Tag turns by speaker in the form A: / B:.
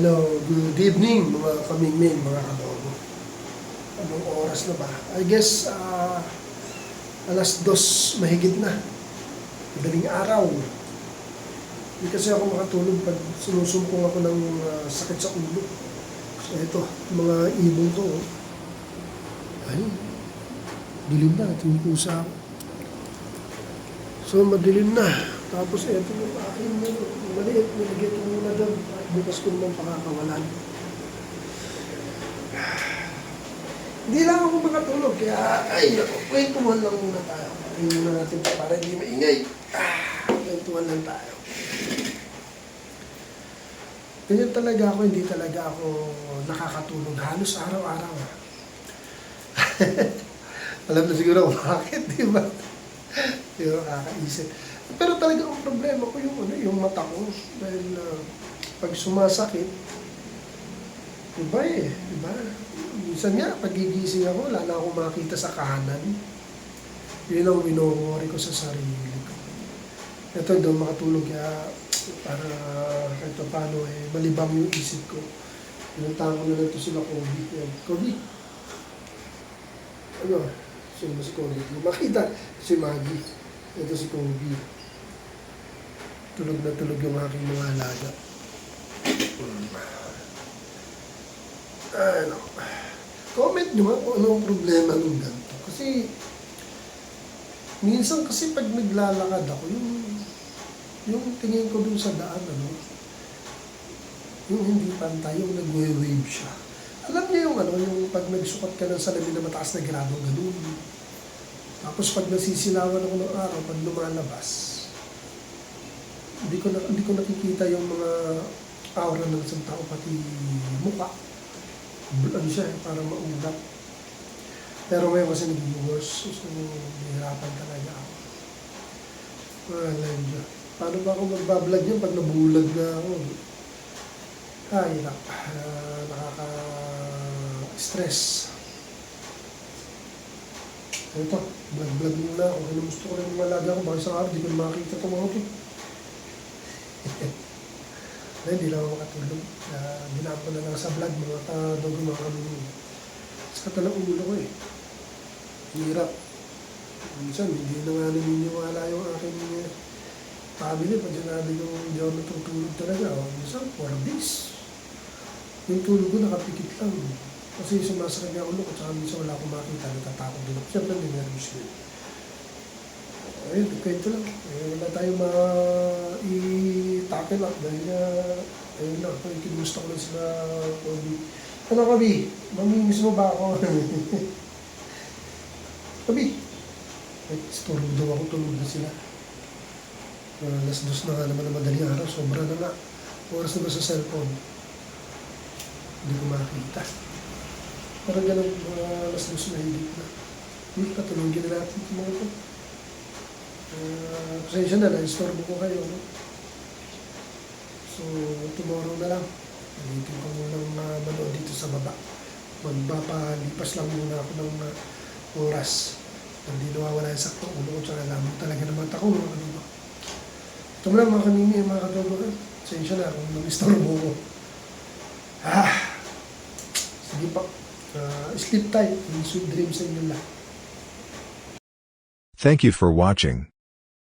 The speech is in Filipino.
A: Hello, good evening mga kamingming, mga kadogo. Anong oras na ba? I guess, alas 2 mahigit na. Madaling araw. Hindi kasi ako makatulog pag sinusumpong ako ng sakit sa ulo. So ito, mga ibong ko. Ay, dilim na, tumukusa ako. So madilim na. Tapos ito yung aking maliit, nilagay ko muna doon. Bukas ko naman pakakawalan. Hindi lang ako makatulog, kaya ay naku, kwentuhan lang muna tayo. Hindi muna natin para hindi maingay. Kwentuhan lang tayo. Ganyan talaga ako, hindi talaga ako nakakatulog. Halos araw-araw. Alam na siguro bakit, di ba? Hindi ko nakakaisip. Pero talaga ang problema ko yung mata ko. Dahil pag sumasakit, iba eh. Diba? Minsan nga, pagigising ako, wala na akong makita sa kanan. Yun ang winowori ko sa sarili ko. Ito, doon makatulog kaya para kahit paano eh, malibang yung isip ko. Pinuntahan ko na lang ito sila Kobe. Yan. Kobe? Ano? Sino ba si Kobe? Makita si Maggie. Ito si Kobe. Tulog na tulog yung aking mga alaga. Ano? Comment nyo nga kung anong problema ng ganito. Kasi, minsan kasi pag naglalakad ako, yung tingin ko dun sa daan, yung hindi pantay, yung nagwe-wave siya. Alam niyo yung pag nagsukat ka ng salamin na mataas na grado, ganun. Tapos pag nasisilawan ako ng araw, pag lumalabas, hindi ko nakikita yung mga aura ng isang tao, pati mukha. Bulan siya para maulap. Pero ngayon kasi naging worse. So, nahihirapan talaga ako. Alam niya. Paano ba ako magbablog yan pag nabulag na ako? Hirap. Nakaka-stress. Ito, vlog muna ako. Gusto ko rin yung malaga ko. Baka isang araw, di ko na makakita itong mga ito. Hindi lang ako makatulog. Ginaan ko na lang sa vlog, mga kadogo, mga kamingin. Sakit na lang ulo ko eh. Hirap. Minsan, hindi na nga naniniwala yung aking family. Pag sinabi ko, hindi ako natutulog talaga. Minsan, 4 days. Yung tulog ko nakapikit lang. Kasi sumasakit niya ulo ko, tsaka minsan wala akong makita, natatakot din ako. Siyempre, may nervous ko. Ayun, kwento lang. Wala tayong i-tackle up dahil ayun lang, kinusta ko lang sila Kobe. Ano Kobe? Mamimiss mo ba ako? Kobe! Storbo daw ako, tulog na sila. Alas 2 na nga naman na madaling araw, sobra na nga. Oras na ba sa cellphone? Hindi ko makita. Parang ganun, alas 2 na higit na. Patulogin na natin ito mga ito. Pasensya na, na-istorbo ko kayo. No? So, tomorrow na lang. Ulitin ko munang manood dito sa baba. Magpapalipas lang muna ako ng oras. Hindi nawawala yung sakto ulo ko, tsaka alam mo talaga naman ako. Ito mo lang mga kanini, mga kadogo. Pasensya na kung nang-istorbo ko. Sige pa. Sleep tight. Sweet dreams sa inyo lang.
B: Thank you for watching.